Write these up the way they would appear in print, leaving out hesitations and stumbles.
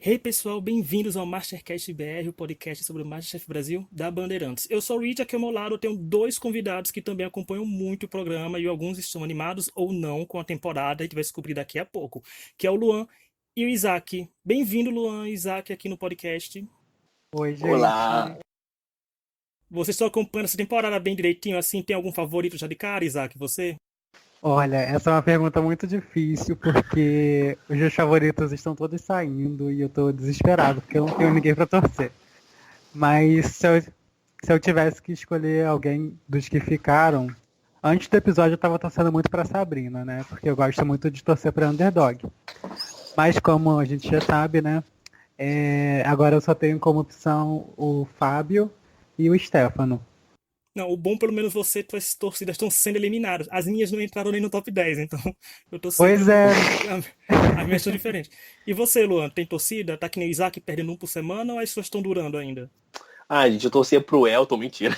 Hey pessoal, bem-vindos ao Mastercast BR, o podcast sobre o Masterchef Brasil da Bandeirantes. Eu sou o Rich, aqui ao meu lado eu tenho dois convidados que também acompanham muito o programa e alguns estão animados ou não com a temporada, a gente vai descobrir daqui a pouco, que é o Luan e o Isaac. Bem-vindo, Luan e Isaac, aqui no podcast. Oi, Olá. gente. Vocês estão acompanhando essa temporada bem direitinho, assim, tem algum favorito já de cara, Isaac, você? Olha, essa é uma pergunta muito difícil porque os meus favoritos estão todos saindo e eu tô desesperado porque eu não tenho ninguém pra torcer. Mas se eu tivesse que escolher alguém dos que ficaram, antes do episódio eu tava torcendo muito pra Sabrina, né? Porque eu gosto muito de torcer pra Underdog. Mas como a gente já sabe, né? Agora eu só tenho como opção o Fábio e o Stefano. Não, o bom pelo menos você, tuas torcidas estão sendo eliminadas. As minhas não entraram nem no top 10, então eu tô Pois sempre. é, As minhas são diferentes. E você, Luan, tem torcida? Tá que nem o Isaac perdendo um por semana ou as suas estão durando ainda? Ah, gente, eu torcia pro Elton, mentira.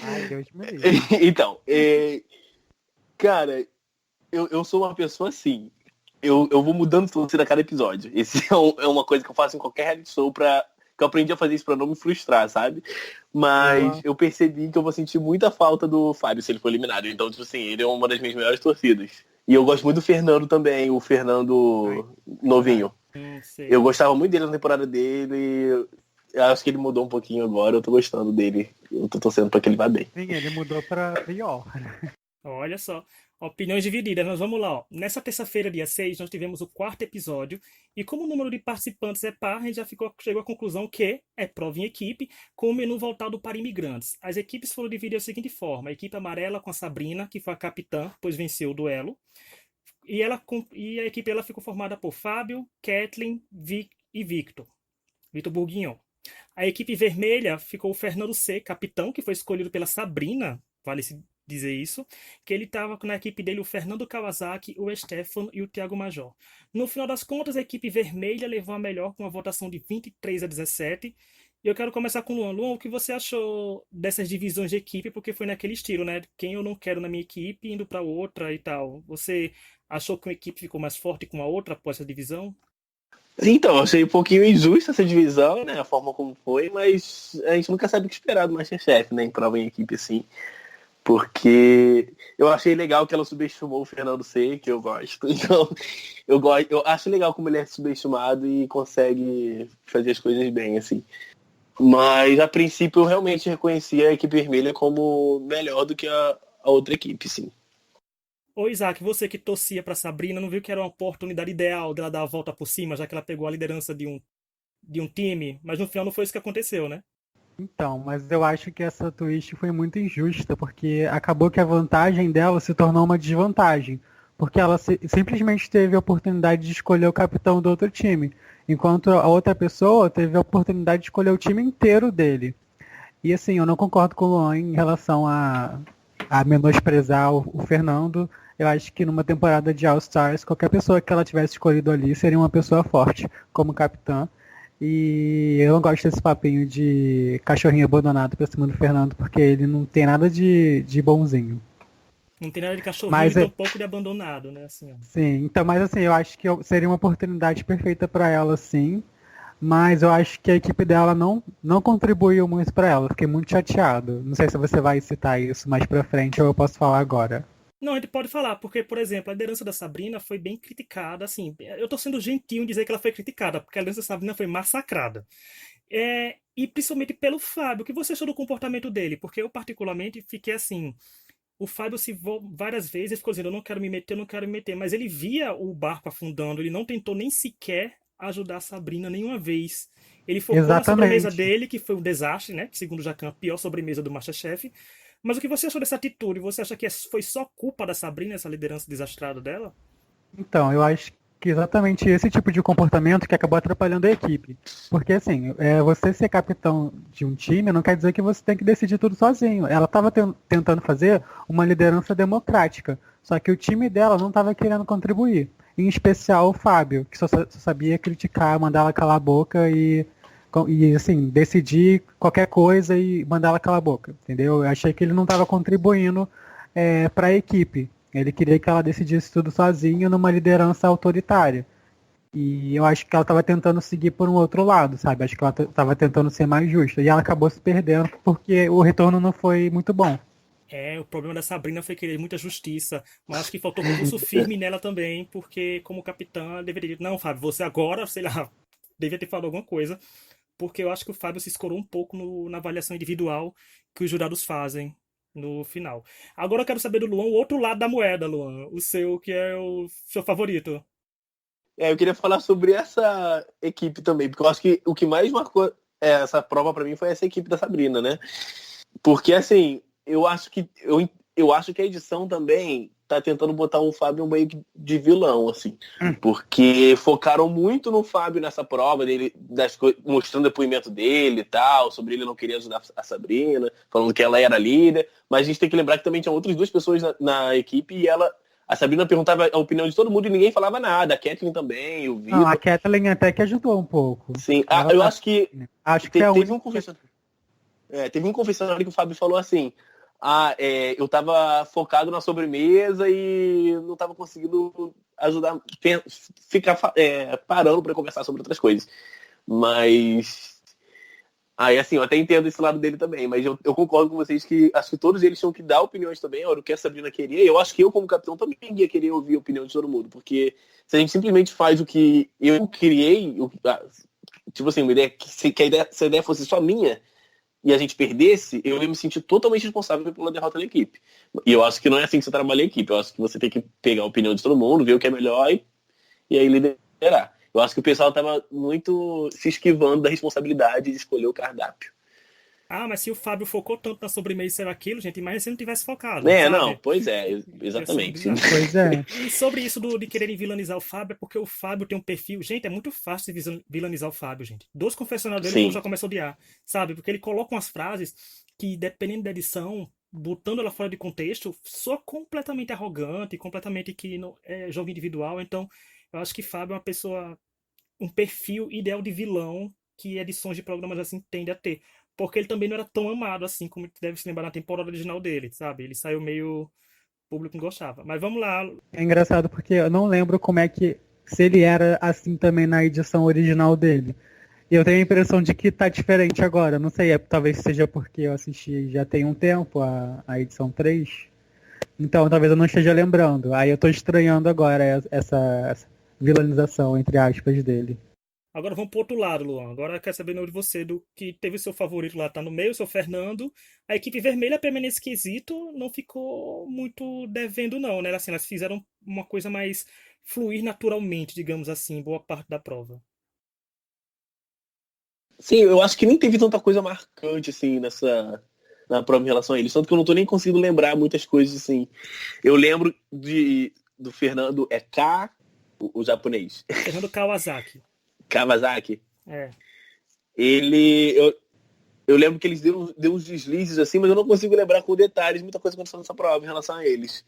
ai Deus me livre. Então, cara, eu sou uma pessoa assim. Eu vou mudando de torcida a cada episódio. Esse é uma coisa que eu faço em qualquer reality show que eu aprendi a fazer isso pra não me frustrar, sabe? Mas Eu eu percebi que eu vou sentir muita falta do Fábio se ele for eliminado. Então, tipo assim, ele é uma das minhas melhores torcidas. E eu gosto muito do Fernando também, o Ai, Fernando verdade. novinho. Eu Sei. gostava muito dele na temporada dele. Eu acho que ele mudou um pouquinho agora. Eu tô gostando dele. Eu tô torcendo pra que ele vá bem. Sim, ele mudou pra pior. Olha só. Opiniões divididas, mas vamos lá. Ó. Nessa terça-feira, dia 6, nós tivemos o quarto episódio. E como o número de participantes é par, a gente já chegou à conclusão que é prova em equipe, com o menu voltado para imigrantes. As equipes foram divididas da seguinte forma: a equipe amarela com a Sabrina, que foi a capitã, pois venceu o duelo. E a equipe ela ficou formada por Fábio, Kathleen, Vic e Victor. Vitor Bourguignon. A equipe vermelha ficou o Fernando C, capitão, que foi escolhido pela Sabrina, vale-se dizer isso, que ele estava na equipe dele o Fernando Kawasaki, o Stefano e o Thiago Major. No final das contas, a equipe vermelha levou a melhor com uma votação de 23-17. E eu quero começar com o Luan. Luan, o que você achou dessas divisões de equipe? Porque foi naquele estilo, né? Quem eu não quero na minha equipe, indo para outra e tal. Você achou que uma equipe ficou mais forte com a outra após essa divisão? Então, eu achei um pouquinho injusta essa divisão, né? A forma como foi, mas a gente nunca sabe o que esperar do Masterchef, né? Em prova em equipe, assim. Porque eu achei legal que ela subestimou o Fernando C, que eu gosto. Então, eu acho legal como ele é subestimado e consegue fazer as coisas bem, assim. Mas, a princípio, eu realmente reconheci a equipe vermelha como melhor do que a outra equipe, sim. Ô Isaac, você que torcia pra Sabrina, não viu que era uma oportunidade ideal dela dar a volta por cima, já que ela pegou a liderança de um time? Mas no final não foi isso que aconteceu, né? Então, mas eu acho que essa twist foi muito injusta, porque acabou que a vantagem dela se tornou uma desvantagem. Porque ela simplesmente teve a oportunidade de escolher o capitão do outro time, enquanto a outra pessoa teve a oportunidade de escolher o time inteiro dele. E assim, eu não concordo com o Luan em relação a menosprezar o Fernando. Eu acho que numa temporada de All Stars, qualquer pessoa que ela tivesse escolhido ali seria uma pessoa forte como capitã. E eu não gosto desse papinho de cachorrinho abandonado pra cima do Fernando, porque ele não tem nada de bonzinho. Não tem nada de cachorrinho e Mas, tampouco de abandonado, né? Assim, ó. sim, então, mas assim, eu acho que seria uma oportunidade perfeita pra ela, sim. Mas eu acho que a equipe dela não contribuiu muito pra ela. Fiquei muito chateado. Não sei se você vai citar isso mais pra frente ou eu posso falar agora. Não, a gente pode falar, porque, por exemplo, a liderança da Sabrina foi bem criticada, assim, eu tô sendo gentil em dizer que ela foi criticada, porque a liderança da Sabrina foi massacrada. E principalmente pelo Fábio, o que você achou do comportamento dele? Porque eu, particularmente, fiquei assim, o Fábio várias vezes e ficou dizendo, eu não quero me meter, eu não quero me meter, mas ele via o barco afundando, ele não tentou nem sequer ajudar a Sabrina nenhuma vez. Ele focou na sobremesa Exatamente. dele, que foi um desastre, né? Segundo o Jacan, a pior sobremesa do MasterChef. Mas o que você achou dessa atitude? Você acha que foi só culpa da Sabrina, essa liderança desastrada dela? Então, eu acho que exatamente esse tipo de comportamento que acabou atrapalhando a equipe. Porque, assim, você ser capitão de um time não quer dizer que você tem que decidir tudo sozinho. Ela estava tentando fazer uma liderança democrática, só que o time dela não estava querendo contribuir. Em especial o Fábio, que só sabia criticar, mandar ela calar a boca e assim, decidir qualquer coisa e mandar ela calar a boca, entendeu? Eu achei que ele não estava contribuindo para a equipe. Ele queria que ela decidisse tudo sozinha numa liderança autoritária. E eu acho que ela estava tentando seguir por um outro lado, sabe? Acho que ela estava tentando ser mais justa. E ela acabou se perdendo porque o retorno não foi muito bom. O problema da Sabrina foi querer muita justiça, mas acho que faltou pulso firme nela também, porque como capitã ela deveria. Não, Fábio, você agora, sei lá, devia ter falado alguma coisa, porque eu acho que o Fábio se escorou um pouco na avaliação individual que os jurados fazem no final. Agora eu quero saber do Luan, o outro lado da moeda, Luan, o seu, que é o seu favorito. Eu queria falar sobre essa equipe também, porque eu acho que o que mais marcou essa prova pra mim foi essa equipe da Sabrina, né? Porque, assim, eu acho que a edição também tá tentando botar o Fábio meio que de vilão, assim. Porque focaram muito no Fábio nessa prova, dele, mostrando o depoimento dele e tal, sobre ele não querer ajudar a Sabrina, falando que ela era líder. Mas a gente tem que lembrar que também tinha outras duas pessoas na equipe e a Sabrina perguntava a opinião de todo mundo e ninguém falava nada. A Kathleen também, o Não, Vitor. a Kathleen até que ajudou um pouco. Sim, Ela eu tá- acho que Acho que é a teve única. um confessionário. Teve um confessionário que o Fábio falou assim: eu tava focado na sobremesa e não tava conseguindo ajudar, ficar parando para conversar sobre outras coisas. Mas aí, assim, eu até entendo esse lado dele também, mas eu concordo com vocês que acho que todos eles tinham que dar opiniões também, era o que a Sabrina queria, e eu acho que eu, como capitão, também ia querer ouvir a opinião de todo mundo, porque se a gente simplesmente faz o que eu criei, tipo assim, uma ideia, se a ideia fosse só minha, e a gente perdesse, eu ia me sentir totalmente responsável pela derrota da equipe. E eu acho que não é assim que você trabalha a equipe, eu acho que você tem que pegar a opinião de todo mundo, ver o que é melhor e aí liderar. Eu acho que o pessoal estava muito se esquivando da responsabilidade de escolher o cardápio. Ah, mas se o Fábio focou tanto na sobremesa e ser aquilo, gente, imagina se não tivesse focado, Não, sabe? pois é, Ia ser exatamente. bizarro. Pois é. E sobre isso de quererem vilanizar o Fábio, é porque o Fábio tem um perfil. Gente, é muito fácil de vilanizar o Fábio, gente. Dos confessionários dele, o povo Sim, já começa a odiar, sabe? Porque ele coloca umas frases que, dependendo da edição, botando ela fora de contexto, soa completamente arrogante, completamente que não, é jogo individual. Então, eu acho que Fábio é uma pessoa, um perfil ideal de vilão que edições de programas assim tendem a ter. Porque ele também não era tão amado assim, como deve se lembrar na temporada original dele, sabe? Ele saiu meio. O público não gostava. Mas vamos lá. É engraçado porque eu não lembro como é que. Se ele era assim também na edição original dele. E eu tenho a impressão de que tá diferente agora. Não sei, talvez seja porque eu assisti já tem um tempo a edição 3. Então talvez eu não esteja lembrando. Aí eu tô estranhando agora essa vilanização, entre aspas, dele. Agora vamos pro outro lado, Luan. Agora eu quero saber de você, do que teve o seu favorito lá, tá no meio, o seu Fernando. A equipe vermelha, pelo menos nesse quesito, não ficou muito devendo, não, né? Assim, elas fizeram uma coisa mais fluir naturalmente, digamos assim, boa parte da prova. sim, eu acho que nem teve tanta coisa marcante assim na prova em relação a eles, tanto que eu não tô nem conseguindo lembrar muitas coisas assim. Eu lembro do Fernando o japonês, Fernando Kawasaki. Kawasaki. É. Ele eu lembro que eles deu uns deslizes assim, mas eu não consigo lembrar com detalhes muita coisa aconteceu nessa prova em relação a eles.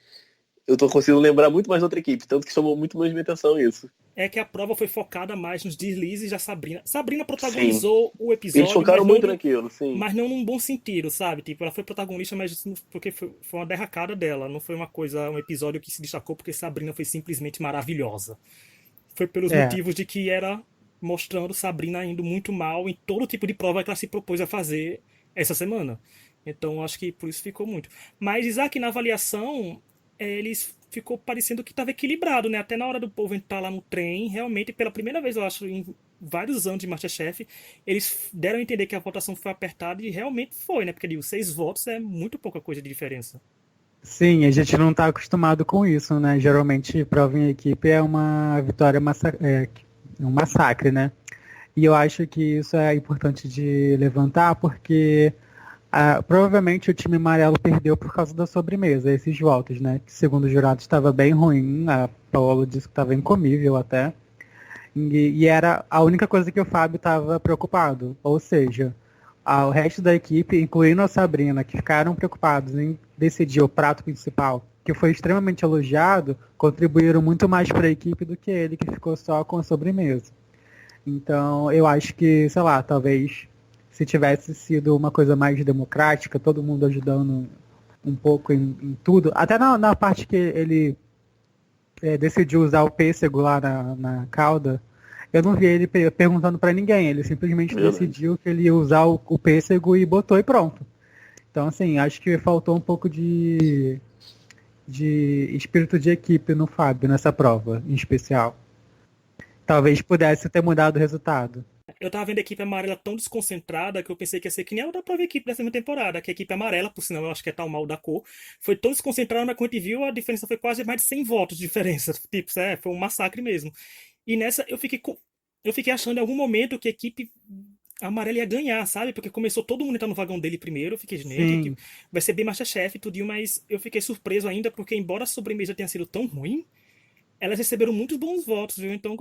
Eu tô conseguindo lembrar muito mais da outra equipe, tanto que chamou muito mais minha atenção isso. É que a prova foi focada mais nos deslizes da Sabrina. Sabrina Sim. protagonizou o Eles episódio, focaram muito naquilo, sim. mas não num bom sentido, sabe? Tipo, ela foi protagonista, mas porque foi uma derracada dela. Não foi uma coisa, um episódio que se destacou porque Sabrina foi simplesmente maravilhosa. Foi pelos É, motivos de que era mostrando Sabrina indo muito mal em todo tipo de prova que ela se propôs a fazer essa semana. Então acho que por isso ficou muito. Mas Isaac, na avaliação, eles ficou parecendo que estava equilibrado, né? Até na hora do povo entrar lá no trem, realmente, pela primeira vez, eu acho, em vários anos de MasterChef, eles deram a entender que a votação foi apertada e realmente foi, né? Porque digo, 6 votos é muito pouca coisa de diferença. sim, a gente não tá acostumado com isso, né? Geralmente prova em equipe é uma vitória um massacre, né? E eu acho que isso é importante de levantar porque provavelmente o time amarelo perdeu por causa da sobremesa, esses votos, né? Que segundo o jurado estava bem ruim, a Paola disse que estava incomível até. E era a única coisa que o Fábio estava preocupado. Ou seja, o resto da equipe, incluindo a Sabrina, que ficaram preocupados em decidir o prato principal, que foi extremamente elogiado, contribuíram muito mais para a equipe do que ele, que ficou só com a sobremesa. Então, eu acho que, sei lá, talvez se tivesse sido uma coisa mais democrática, todo mundo ajudando um pouco em tudo, até na parte que ele decidiu usar o pêssego lá na calda, eu não vi ele perguntando pra ninguém. Ele simplesmente Verdade. decidiu que ele ia usar o pêssego e botou e pronto. Então, assim, acho que faltou um pouco de espírito de equipe no Fábio nessa prova, em especial. Talvez pudesse ter mudado o resultado. Eu tava vendo a equipe amarela tão desconcentrada que eu pensei que ia ser que nem a da própria equipe dessa mesma temporada, que a equipe amarela, por sinal, eu acho que é tal mal da cor, foi tão desconcentrada, mas quando a gente viu, a diferença foi quase mais de 100 votos de diferença. Tipo, foi um massacre mesmo. E nessa eu fiquei achando em algum momento que a equipe amarela ia ganhar, sabe? Porque começou todo mundo entrar no vagão dele primeiro, eu fiquei, gente, que Sim, vai ser bem MasterChef e tudo, mas eu fiquei surpreso ainda, porque embora a sobremesa tenha sido tão ruim, elas receberam muitos bons votos, viu? Então,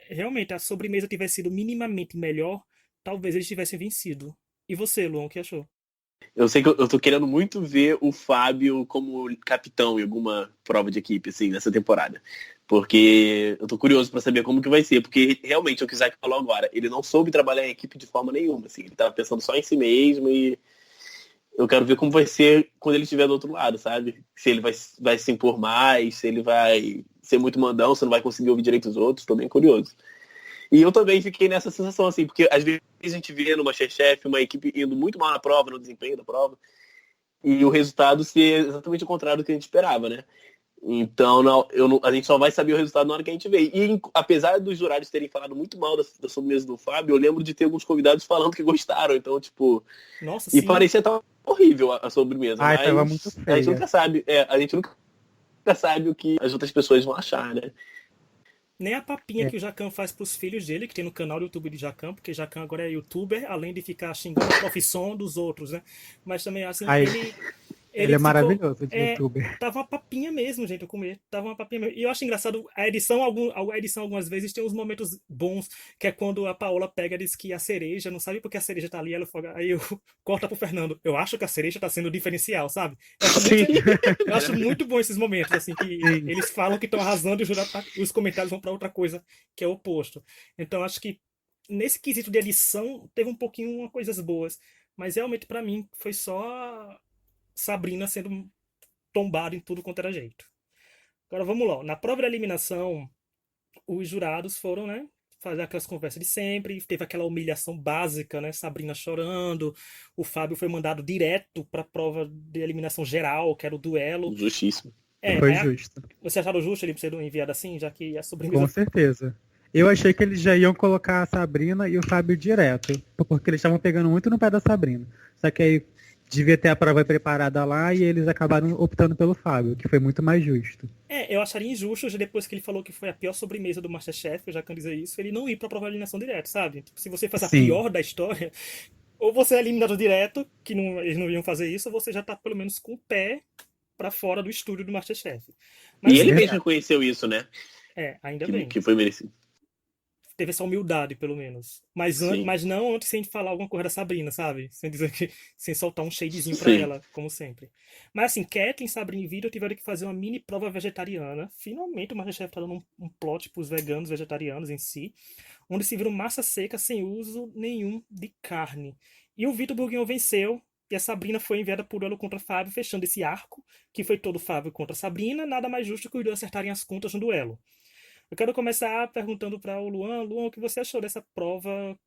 realmente, a sobremesa tivesse sido minimamente melhor, talvez eles tivessem vencido. E você, Luan, o que achou? Eu sei que eu tô querendo muito ver o Fábio como capitão em alguma prova de equipe, assim, nessa temporada. Porque eu tô curioso pra saber como que vai ser. Porque realmente, é o que o Isaac falou agora, ele não soube trabalhar em equipe de forma nenhuma, assim. Ele tava pensando só em si mesmo e eu quero ver como vai ser quando ele estiver do outro lado, sabe? Se ele vai se impor mais, se ele vai ser muito mandão, se não vai conseguir ouvir direito os outros, tô bem curioso. E eu também fiquei nessa sensação, assim, porque às vezes a gente vê no MasterChef uma equipe indo muito mal na prova, no desempenho da prova, e o resultado ser exatamente o contrário do que a gente esperava, né? Então, a gente só vai saber o resultado na hora que a gente vê. E apesar dos jurados terem falado muito mal da sobremesa do Fábio, eu lembro de ter alguns convidados falando que gostaram. Então, tipo, Nossa, e sim. parecia tão horrível a sobremesa, ai, tava muito mas a gente feia. nunca sabe. A gente nunca sabe o que as outras pessoas vão achar, né? Nem a papinha É. que o Jacan faz pros filhos dele, que tem no canal do YouTube de Jacan, porque Jacan agora é youtuber, além de ficar xingando a profissão dos outros, né? Mas também, assim, Ai, ele ele é ficou. maravilhoso de youtuber. Tava uma papinha mesmo, gente, eu comer. Tava uma papinha mesmo. E eu acho engraçado, a edição algumas vezes tem uns momentos bons, que é quando a Paola pega e diz que a cereja, não sabe porque a cereja tá ali, ela foga, aí eu corta pro Fernando. Eu acho que a cereja tá sendo o diferencial, sabe? Sim. Eu acho muito bom esses momentos, assim, que Sim. eles falam que estão arrasando e os comentários vão pra outra coisa, que é o oposto. Então acho que nesse quesito de edição teve um pouquinho uma coisas boas, mas realmente pra mim foi só Sabrina sendo tombada em tudo quanto era jeito. Agora vamos lá. Na prova da eliminação, os jurados foram, né? Fazer aquelas conversas de sempre. Teve aquela humilhação básica, né? Sabrina chorando. O Fábio foi mandado direto para a prova de eliminação geral, que era o duelo. Justíssimo. É, Foi justo. você acharam justo ele ser enviado assim, já que a Com sobremesa. certeza. Eu achei que eles já iam colocar a Sabrina e o Fábio direto, porque eles estavam pegando muito no pé da Sabrina. Só que aí devia ter a prova preparada lá e eles acabaram optando pelo Fábio, que foi muito mais justo. Eu acharia injusto, já depois que ele falou que foi a pior sobremesa do MasterChef, eu já quero dizer isso, ele não ir pra prova de eliminação direto, sabe? Tipo, se você faz a Sim, pior da história, ou você é eliminado direto, que não, eles não iam fazer isso, ou você já tá pelo menos com o pé pra fora do estúdio do MasterChef. Mas E assim, ele mesmo verdade. reconheceu isso, né? ainda Que, bem. que foi merecido. Teve essa humildade, pelo menos. Mas, Sim. mas não antes sem falar alguma coisa da Sabrina, sabe? Sem dizer que, sem soltar um shadezinho pra Sim. ela, como sempre. Mas assim, Kathleen, Sabrina e Vitor tiveram que fazer uma mini prova vegetariana. Finalmente o MasterChef tá dando um plot pros veganos, vegetarianos em si, onde se viram massa seca sem uso nenhum de carne. E o Vitor Bourguignon venceu. E a Sabrina foi enviada por duelo contra Fábio, fechando esse arco, que foi todo Fábio contra Sabrina. Nada mais justo que os dois acertarem as contas no duelo. Eu quero começar perguntando para o Luan. Luan, o que você achou dessa prova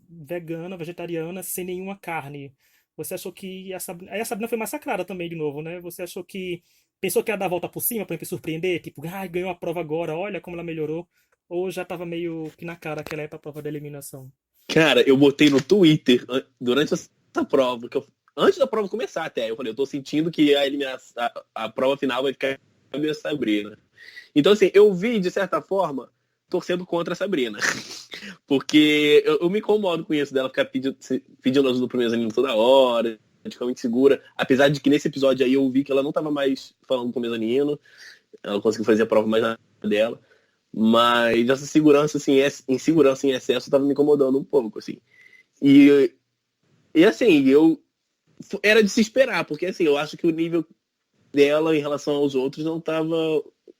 vegana, vegetariana, sem nenhuma carne? Você achou que Aí a Sabrina foi massacrada também de novo, né? Você achou que... Pensou que ia dar a volta por cima pra me surpreender? Tipo, ganhou a prova agora, olha como ela melhorou. Ou já tava meio que na cara que ela é pra prova da eliminação? Cara, eu botei no Twitter durante essa prova, antes da prova começar até, eu falei, eu tô sentindo que a prova final vai ficar a minha Sabrina. Então, assim, eu vi, de certa forma, torcendo contra a Sabrina. Porque eu me incomodo com isso dela ficar pedindo ajuda pro mezanino toda hora, de ficar muito segura. Apesar de que nesse episódio aí eu vi que ela não tava mais falando com o mezanino, ela conseguiu fazer a prova mais na dela. Mas essa segurança, assim, insegurança em excesso tava me incomodando um pouco, assim. E assim, era de se esperar, porque assim, eu acho que o nível dela em relação aos outros não tava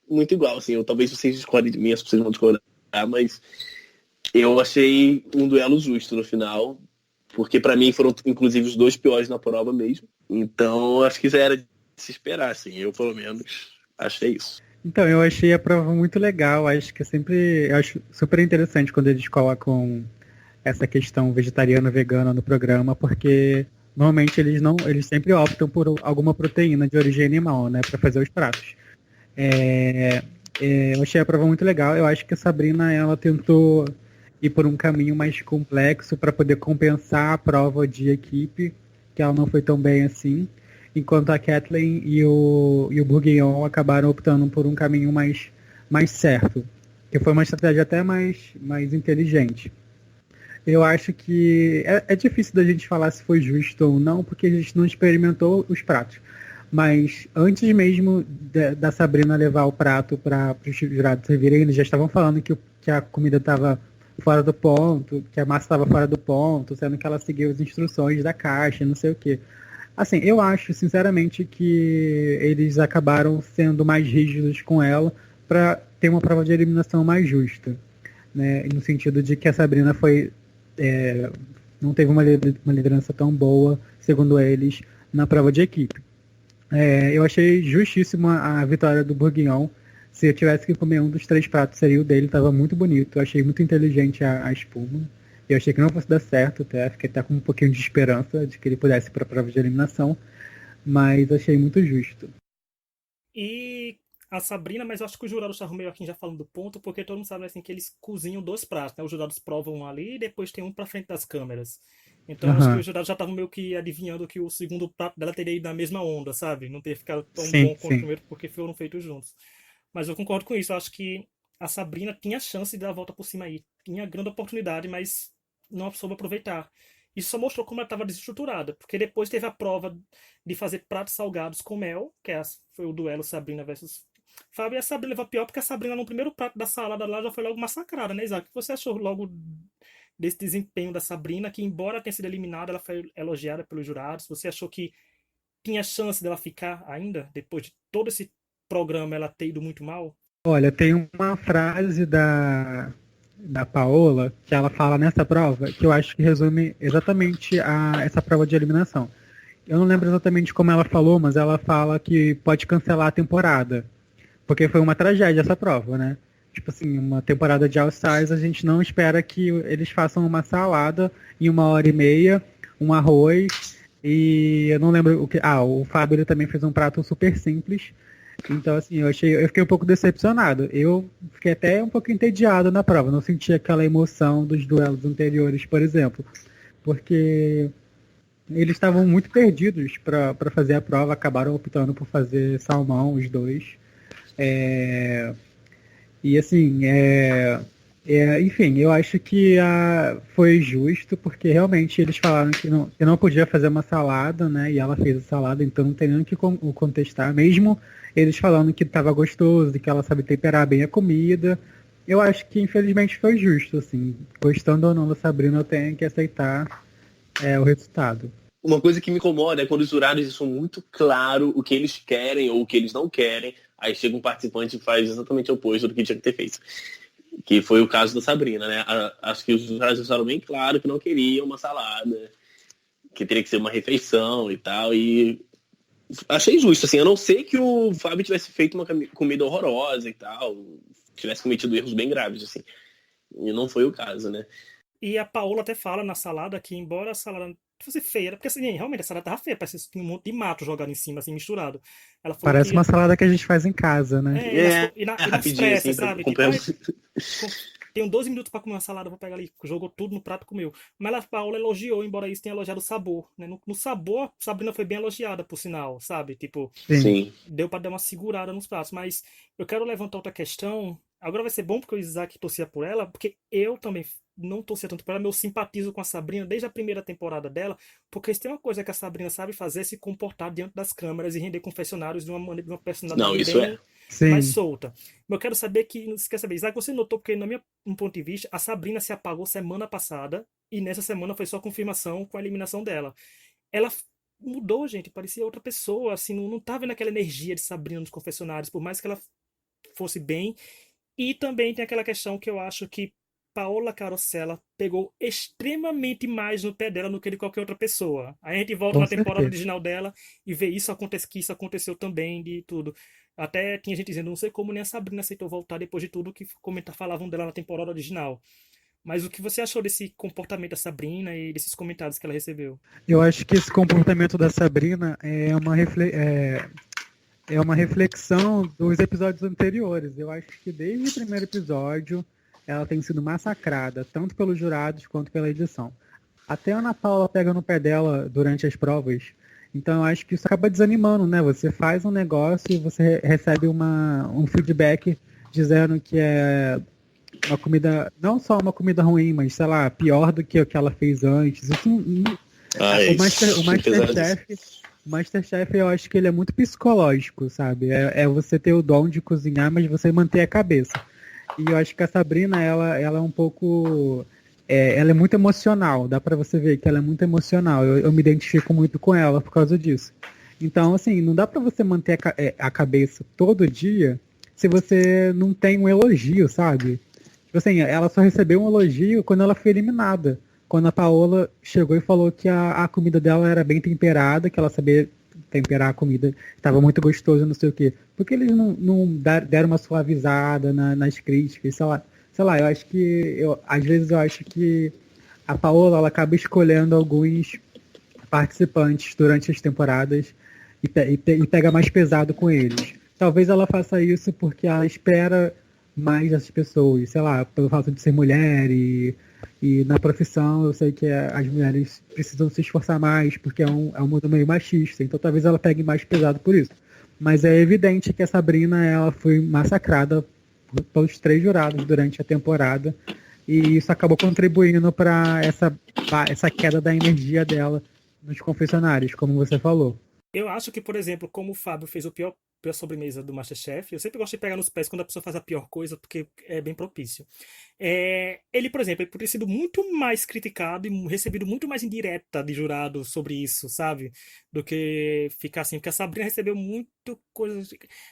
muito igual, assim. Talvez vocês discordem de mim, as pessoas vão discordar, mas eu achei um duelo justo no final, porque pra mim foram, inclusive, os dois piores na prova mesmo. Então, acho que já era de se esperar, assim. Eu, pelo menos, achei isso. Então, eu achei a prova muito legal. Acho que eu acho super interessante quando eles colocam essa questão vegetariana, vegana no programa, porque normalmente eles sempre optam por alguma proteína de origem animal, né, para fazer os pratos. É, eu achei a prova muito legal. Eu acho que a Sabrina ela tentou ir por um caminho mais complexo para poder compensar a prova de equipe, que ela não foi tão bem assim, enquanto a Kathleen e o Bourguignon acabaram optando por um caminho mais certo, que foi uma estratégia até mais inteligente. Eu acho que é difícil da gente falar se foi justo ou não, porque a gente não experimentou os pratos. Mas antes mesmo da Sabrina levar o prato para os jurados servirem, eles já estavam falando que a comida estava fora do ponto, que a massa estava fora do ponto, sendo que ela seguiu as instruções da caixa, não sei o quê. Assim, eu acho, sinceramente, que eles acabaram sendo mais rígidos com ela para ter uma prova de eliminação mais justa, né? No sentido de que a Sabrina é, não teve uma liderança tão boa, segundo eles, na prova de equipe. Eu achei justíssima a vitória do Bourguignon. Se eu tivesse que comer um dos três pratos, seria o dele. Estava muito bonito. Eu achei muito inteligente a espuma. Eu achei que não fosse dar certo, até. Fiquei até com um pouquinho de esperança de que ele pudesse ir para a prova de eliminação. Mas achei muito justo. E a Sabrina, mas eu acho que os jurados estavam meio aqui já falando do ponto, porque todo mundo sabe assim, que eles cozinham dois pratos, né? Os jurados provam um ali e depois tem um pra frente das câmeras. Então acho que Aham. os jurados já estavam meio que adivinhando que o segundo prato dela teria ido na mesma onda, sabe? Não ter ficado tão Sim, bom quanto o sim. primeiro, porque foram feitos juntos. Mas eu concordo com isso. Eu acho que a Sabrina tinha chance de dar a volta por cima aí. Tinha grande oportunidade, mas não soube aproveitar. Isso só mostrou como ela estava desestruturada. Porque depois teve a prova de fazer pratos salgados com mel, foi o duelo Sabrina versus Fábio. E a Sabrina levou pior porque a Sabrina no primeiro prato da salada lá já foi logo massacrada, né, Isaac? O que você achou logo desse desempenho da Sabrina, que embora tenha sido eliminada, ela foi elogiada pelos jurados? Você achou que tinha chance dela ficar ainda, depois de todo esse programa ela ter ido muito mal? Olha, tem uma frase da Paola que ela fala nessa prova que eu acho que resume exatamente essa prova de eliminação. Eu não lembro exatamente como ela falou, mas ela fala que pode cancelar a temporada. Porque foi uma tragédia essa prova, né? Tipo assim, uma temporada de All Stars, a gente não espera que eles façam uma salada em 1 hora e meia, um arroz, e eu não lembro o que. Ah, o Fábio ele também fez um prato super simples. Então, assim, eu fiquei um pouco decepcionado. Eu fiquei até um pouco entediado na prova, não senti aquela emoção dos duelos anteriores, por exemplo. Porque eles estavam muito perdidos para fazer a prova, acabaram optando por fazer salmão, os dois. É, e assim, enfim, eu acho que foi justo, porque realmente eles falaram que não podia fazer uma salada, né? E ela fez a salada, então não tem nem o que contestar. Mesmo eles falando que estava gostoso, que ela sabe temperar bem a comida. Eu acho que infelizmente foi justo, assim. Gostando ou não da Sabrina, eu tenho que aceitar o resultado. Uma coisa que me incomoda é quando os jurados deixam muito claro o que eles querem ou o que eles não querem, aí chega um participante e faz exatamente o oposto do que tinha que ter feito. Que foi o caso da Sabrina, né? Acho que os jurados deixaram bem claro que não queriam uma salada, que teria que ser uma refeição e tal, e achei justo, assim, a não ser que o Fábio tivesse feito uma comida horrorosa e tal, tivesse cometido erros bem graves, assim. E não foi o caso, né? E a Paola até fala na salada que, embora a salada fosse feia, porque assim, realmente a salada tava feia, parece que tinha um monte de mato jogado em cima, assim, misturado. Ela falou Parece que. uma salada que a gente faz em casa, né? E nas Rapidinho, assim, pressas, pra sabe? Tipo, comprar. ai, tenho 12 minutos pra comer uma salada, vou pegar ali. Jogou tudo no prato e comeu. Mas a Paola elogiou, embora isso tenha elogiado o sabor, né? No sabor, Sabrina foi bem elogiada, por sinal, sabe? Tipo, Sim. Sim. deu pra dar uma segurada nos pratos. Mas eu quero levantar outra questão. Agora vai ser bom porque o Isaac torcia por ela, porque eu também não torcia tanto por ela, mas eu simpatizo com a Sabrina desde a primeira temporada dela, porque se tem uma coisa que a Sabrina sabe fazer é se comportar diante das câmeras e render confessionários de uma maneira, de uma Não, personalidade isso é. bem mais Sim. solta. Mas eu quero saber que, você quer saber, Isaac, você notou porque, na minha um ponto de vista, a Sabrina se apagou semana passada e nessa semana foi só confirmação com a eliminação dela. Ela mudou, gente, parecia outra pessoa, assim, não tava naquela energia de Sabrina nos confessionários, por mais que ela fosse bem. E também tem aquela questão que eu acho que Paola Carosella pegou extremamente mais no pé dela do que de qualquer outra pessoa. Aí a gente volta Com na temporada certeza. original dela e vê isso acontece, que isso aconteceu também de tudo. Até tinha gente dizendo, não sei como nem a Sabrina aceitou voltar depois de tudo que falavam dela na temporada original. Mas o que você achou desse comportamento da Sabrina e desses comentários que ela recebeu? Eu acho que esse comportamento da Sabrina é uma reflexão dos episódios anteriores. Eu acho que desde o primeiro episódio ela tem sido massacrada, tanto pelos jurados quanto pela edição. Até a Ana Paula pega no pé dela durante as provas. Então eu acho que isso acaba desanimando, né? Você faz um negócio e você recebe um feedback dizendo que é uma comida, não só uma comida ruim, mas sei lá, pior do que o que ela fez antes. Isso, o Masterchef, eu acho que ele é muito psicológico, sabe? É você ter o dom de cozinhar, mas você manter a cabeça. E eu acho que a Sabrina, ela é um pouco. Ela é muito emocional, dá pra você ver que ela é muito emocional. Eu me identifico muito com ela por causa disso. Então, assim, não dá pra você manter a cabeça todo dia se você não tem um elogio, sabe? Tipo assim, ela só recebeu um elogio quando ela foi eliminada. Quando a Paola chegou e falou que a comida dela era bem temperada, que ela sabia temperar a comida, estava muito gostoso, não sei o quê. Por que eles não deram uma suavizada nas críticas, sei lá, eu acho que, às vezes eu acho que a Paola, ela acaba escolhendo alguns participantes durante as temporadas e pega mais pesado com eles. Talvez ela faça isso porque ela espera mais dessas pessoas, sei lá, pelo fato de ser mulher e na profissão eu sei que as mulheres precisam se esforçar mais porque é um mundo meio machista, então talvez ela pegue mais pesado por isso. Mas é evidente que a Sabrina, ela foi massacrada pelos 3 jurados durante a temporada e isso acabou contribuindo para essa queda da energia dela nos confessionários, como você falou. Eu acho que, por exemplo, como o Fábio fez pior sobremesa do MasterChef, eu sempre gosto de pegar nos pés quando a pessoa faz a pior coisa, porque é bem propício. Ele, por exemplo, ele poderia ter sido muito mais criticado e recebido muito mais indireta de jurado sobre isso, sabe? Do que ficar assim, porque a Sabrina recebeu muito coisa.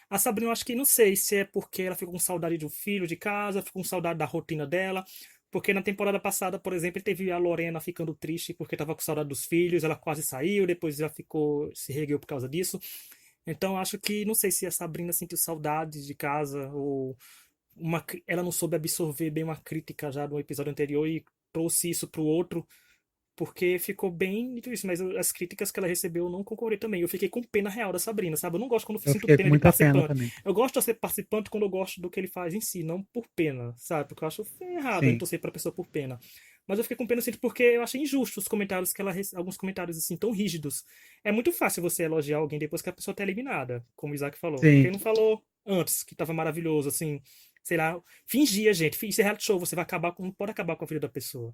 A Sabrina, eu acho que não sei se é porque ela ficou com saudade do filho de casa, ficou com saudade da rotina dela. Porque na temporada passada, por exemplo, teve a Lorena ficando triste porque estava com saudade dos filhos, ela quase saiu, depois ela ficou, se reergueu por causa disso. Então acho que, não sei se a Sabrina sentiu saudades de casa ou ela não soube absorver bem uma crítica já do episódio anterior e trouxe isso pro outro, porque ficou bem nítido isso, mas as críticas que ela recebeu eu não concordei também. Eu fiquei com pena real da Sabrina, sabe? Eu não gosto quando eu Eu sinto fiquei com pena de muita pena participante. também. Eu gosto de ser participante quando eu gosto do que ele faz em si, não por pena, sabe? Porque eu acho errado a gente Sim. torcer pra pessoa por pena. Mas eu fiquei com pena assim, porque eu achei injusto os comentários que ela alguns comentários assim tão rígidos. É muito fácil você elogiar alguém depois que a pessoa tá eliminada, como o Isaac falou. Porque Sim. ele não falou antes que tava maravilhoso, assim, sei lá, fingia, gente, isso é reality show, você vai acabar com, não pode acabar com a vida da pessoa.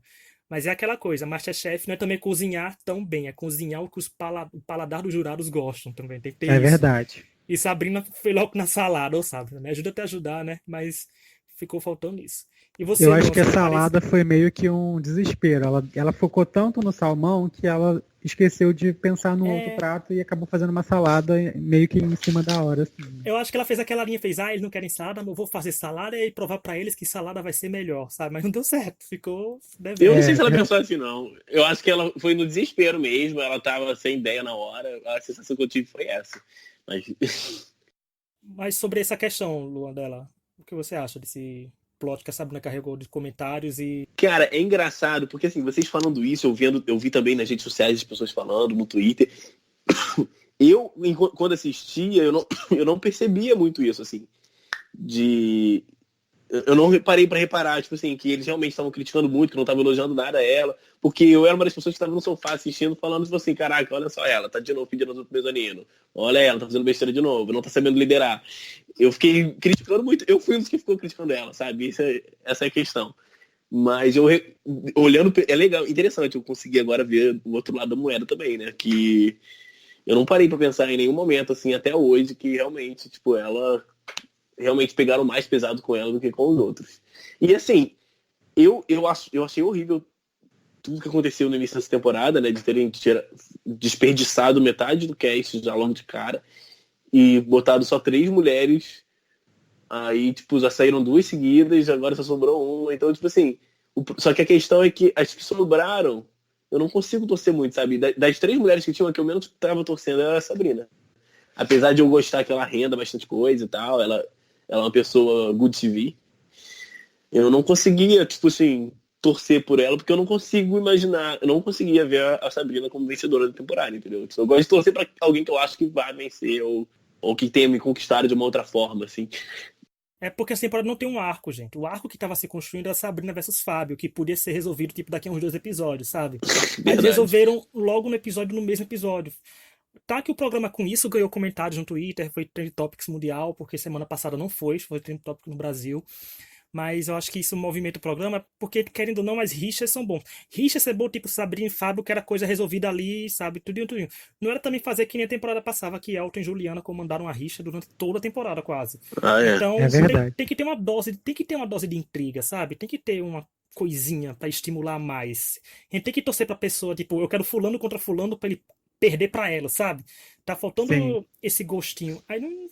Mas é aquela coisa, MasterChef não é também cozinhar tão bem, é cozinhar o que o paladar dos jurados gostam também, tem que ter É isso. verdade. E Sabrina foi logo na salada, ou sabe, me ajuda até a ajudar, né? Mas ficou faltando isso. E Eu você, acho Luan, que a você parece. salada foi meio que um desespero. Ela focou tanto no salmão que ela esqueceu de pensar no outro É, prato e acabou fazendo uma salada meio que em cima da hora, assim, né? eu acho que ela fez aquela linha, fez, eles não querem salada, mas eu vou fazer salada e provar pra eles que salada vai ser melhor, sabe? Mas não deu certo, ficou Eu não devendo. sei É, se ela pensou assim, não. Eu acho que ela foi no desespero mesmo, ela tava sem ideia na hora. A sensação que eu tive foi essa. Mas, Mas sobre essa questão, Luan, dela, o que você acha desse plot que a Sabrina carregou de comentários e. cara, é engraçado, porque assim, vocês falando isso, eu vi também nas redes sociais as pessoas falando, no Twitter. Quando assistia, eu não percebia muito isso, assim. De. Eu não reparei pra reparar, tipo assim, que eles realmente estavam criticando muito, que não estavam elogiando nada a ela, porque eu era uma das pessoas que estava no sofá assistindo, falando tipo assim, caraca, olha só ela, tá de novo pedindo ajuda pro mezanino. Olha ela, tá fazendo besteira de novo, não tá sabendo liderar. Eu fiquei criticando muito, eu fui um dos que ficou criticando ela, sabe? Essa é a questão. Mas olhando, é legal, interessante, eu consegui agora ver o outro lado da moeda também, né? Que eu não parei pra pensar em nenhum momento, assim, até hoje, que realmente, tipo, ela realmente pegaram mais pesado com ela do que com os outros. E assim, eu achei horrível tudo que aconteceu no início dessa temporada, né? De terem desperdiçado metade do cast já logo de cara e botado só 3 mulheres. Aí, tipo, já saíram 2 seguidas, agora só sobrou uma. Então, tipo assim, só que a questão é que as que sobraram, eu não consigo torcer muito, sabe? Das 3 mulheres que tinham, a que eu menos tava torcendo era a Sabrina. Apesar de eu gostar que ela renda bastante coisa e tal, ela é uma pessoa good TV. Eu não conseguia, tipo assim, torcer por ela, porque eu não consigo imaginar, eu não conseguia ver a Sabrina como vencedora da temporada, entendeu? Eu gosto de torcer pra alguém que eu acho que vai vencer, ou que tenha me conquistado de uma outra forma, assim. É porque essa temporada não tem um arco, gente. O arco que tava se construindo era Sabrina versus Fábio, que podia ser resolvido, tipo, daqui a uns 2 episódios, sabe? Aí eles Verdade. resolveram logo no episódio, no mesmo episódio. Tá que o programa com isso ganhou comentários no Twitter, foi Trend Topics mundial, porque semana passada não foi Trend Topics no Brasil. Mas eu acho que isso movimenta o programa, porque querendo ou não, as rixas são bons. Rixas é bom, tipo Sabrina e Fábio, que era coisa resolvida ali, sabe? Tudinho, tudinho. Não era também fazer que nem a temporada passava, que Elton e Juliana comandaram a rixa durante toda a temporada, quase. Ah, é. Então, É verdade. tem que ter uma dose, tem que ter uma dose de intriga, sabe? Tem que ter uma coisinha pra estimular mais. A gente tem que torcer pra pessoa, tipo, eu quero fulano contra fulano pra ele perder pra ela, sabe? Tá Sim. faltando esse gostinho. Aí não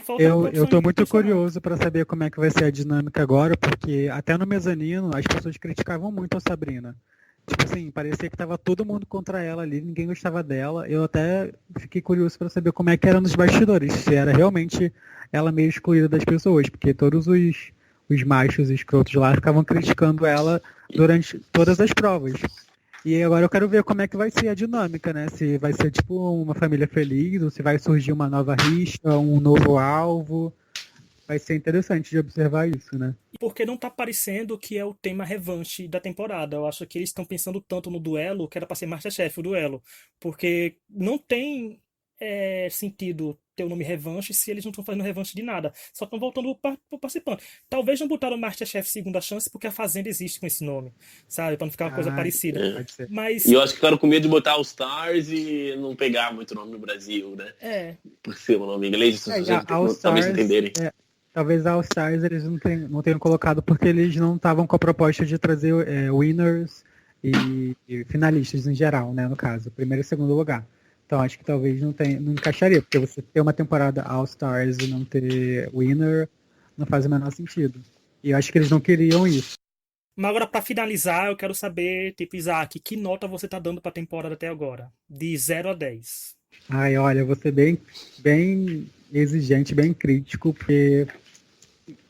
falta Eu opção tô muito emocional. curioso para saber como é que vai ser a dinâmica agora, porque até no mezanino as pessoas criticavam muito a Sabrina. Tipo assim, parecia que tava todo mundo contra ela ali, ninguém gostava dela. Eu até fiquei curioso para saber como é que era nos bastidores, se era realmente ela meio excluída das pessoas, porque todos os machos escrotos lá ficavam criticando ela durante todas as provas. E agora eu quero ver como é que vai ser a dinâmica, né? Se vai ser tipo uma família feliz, ou se vai surgir uma nova rixa, um novo alvo. Vai ser interessante de observar isso, né? Porque não tá parecendo que é o tema revanche da temporada. Eu acho que eles estão pensando tanto no duelo que era pra ser MasterChef o duelo. Porque não tem sentido ter o nome revanche se eles não estão fazendo revanche de nada. Só estão voltando pro participante. Talvez não botaram MasterChef Segunda Chance porque a Fazenda existe com esse nome, sabe? Pra não ficar uma coisa Ah, parecida. É. pode ser. E Mas, eu acho que ficaram com medo de botar All Stars e não pegar muito nome no Brasil, né? é. Por ser um nome inglês, as É, pessoas e a All talvez Stars, entenderem. talvez a All Stars eles não tenham colocado porque eles não estavam com a proposta de trazer winners e finalistas em geral, né? No caso, primeiro e segundo lugar. Então acho que talvez não encaixaria, porque você ter uma temporada All Stars e não ter winner não faz o menor sentido. E eu acho que eles não queriam isso. Mas agora, pra finalizar, eu quero saber, tipo, Isaac, que nota você tá dando pra temporada até agora? De 0 a 10. Ai, olha, eu vou ser bem exigente, bem crítico, porque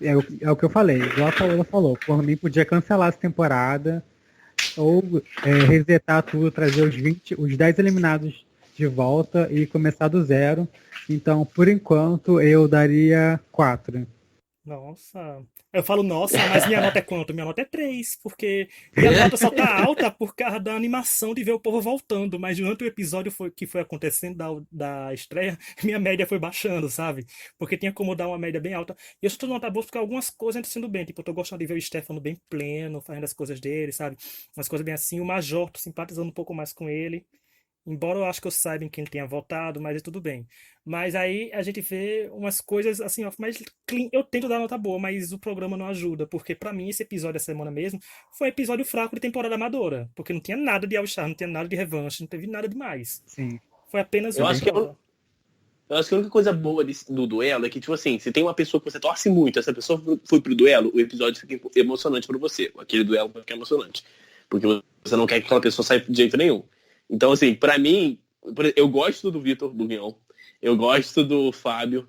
é o que eu falei, igual a Paola falou, por mim podia cancelar essa temporada, ou resetar tudo, trazer os 10 eliminados de volta e começar do zero. Então, por enquanto, eu daria 4. Nossa. Eu falo, nossa, mas minha nota é quanto? Minha nota é 3, porque minha nota só tá alta por causa da animação de ver o povo voltando, mas durante o episódio que foi acontecendo da estreia, minha média foi baixando, sabe? Porque tinha como dar uma média bem alta. E eu só tô nota boa porque algumas coisas estão sendo bem, tipo, eu tô gostando de ver o Stefano bem pleno, fazendo as coisas dele, sabe? Umas coisas bem assim, o Major, tô simpatizando um pouco mais com ele. Embora eu acho que eu saiba em quem ele tenha votado, mas é tudo bem. Mas aí a gente vê umas coisas assim, ó, mais clean. Eu tento dar nota boa, mas o programa não ajuda, porque pra mim esse episódio da semana mesmo foi um episódio fraco de temporada amadora, porque não tinha nada de All-Star, não tinha nada de revanche, não teve nada demais. Sim, Foi apenas Eu uma acho que prova. eu acho que a única coisa boa do duelo é que, tipo assim, se tem uma pessoa que você torce muito, essa pessoa foi pro duelo, o episódio fica emocionante pra você. Aquele duelo fica emocionante. Porque você não quer que aquela pessoa saia de jeito nenhum. Então, assim, pra mim, eu gosto do Vitor Buguion, eu gosto do Fábio,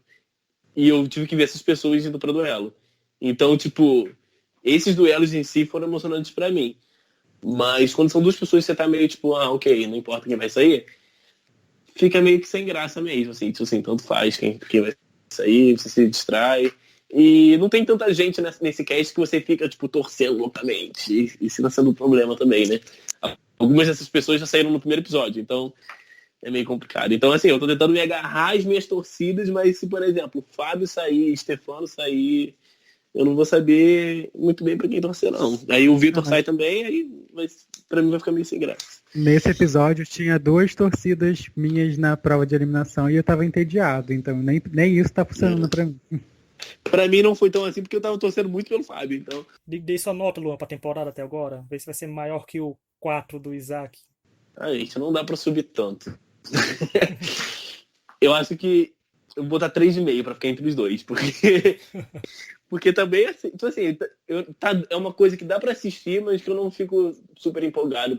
e eu tive que ver essas pessoas indo pro duelo. Então, tipo, esses duelos em si foram emocionantes pra mim. Mas quando são duas pessoas você tá meio tipo, ah, ok, não importa quem vai sair, fica meio que sem graça mesmo, assim, tipo assim, tanto faz quem vai sair, você se distrai. E não tem tanta gente nesse cast que você fica, tipo, torcendo loucamente. E isso tá sendo um problema também, né? Algumas dessas pessoas já saíram no primeiro episódio, então é meio complicado. Então, assim, eu tô tentando me agarrar às minhas torcidas, mas se, por exemplo, o Fábio sair, Stefano sair, eu não vou saber muito bem pra quem torcer, não. Aí o Vitor sai também, aí pra mim vai ficar meio sem graça. nesse episódio tinha 2 torcidas minhas na prova de eliminação e eu tava entediado, então nem isso tá funcionando pra mim. Pra mim não foi tão assim, porque eu tava torcendo muito pelo Fábio, então... Dei sua nota, Luan, pra temporada até agora. Vê se vai ser maior que o 4 do Isaac. Ah, gente, não dá pra subir tanto. Eu acho que eu vou botar 3,5 pra ficar entre os dois, porque também, assim, tipo assim, é uma coisa que dá pra assistir, mas que eu não fico super empolgado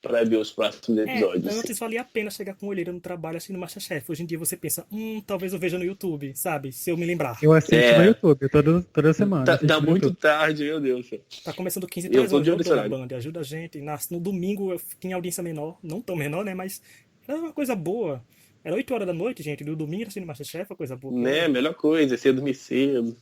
pra ver os próximos episódios. Assim. Antes valia a pena chegar com olheira no trabalho assistindo MasterChef. Hoje em dia você pensa, talvez eu veja no YouTube, sabe? Se eu me lembrar. Eu assisto É. no YouTube toda semana. Tá assisto no muito YouTube. tarde, meu Deus. Tá começando 15 Eu para as tô horas, de viu, olho nesse dona horário. Band? Ajuda a gente. No domingo eu tinha audiência menor, não tão menor, né? Mas era uma coisa boa. Era 8 horas da noite, gente. No domingo assistindo MasterChef, uma coisa boa. Né, melhor coisa, é cedo dormir cedo.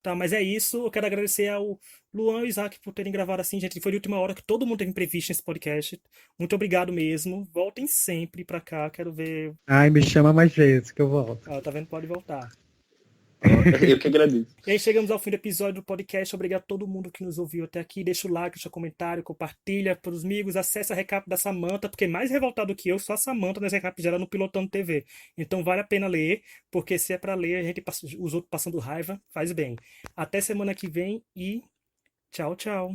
Tá, mas é isso. Eu quero agradecer ao Luan e ao Isaac por terem gravado assim, gente. Foi de última hora que todo mundo teve imprevisto nesse podcast. Muito obrigado mesmo. Voltem sempre pra cá. Quero ver. Ai, me chama mais vezes que eu volto. Tá vendo? Pode voltar. Eu que agradeço. E aí chegamos ao fim do episódio do podcast. Obrigado a todo mundo que nos ouviu até aqui. Deixa o like, deixa o comentário, compartilha para os amigos. Acesse a recap da Samantha, porque mais revoltado que eu, só a Samantha nessa recap gera no Pilotando TV. Então vale a pena ler, porque se é para ler, a gente passa, os outros passando raiva, faz bem. Até semana que vem e tchau, tchau.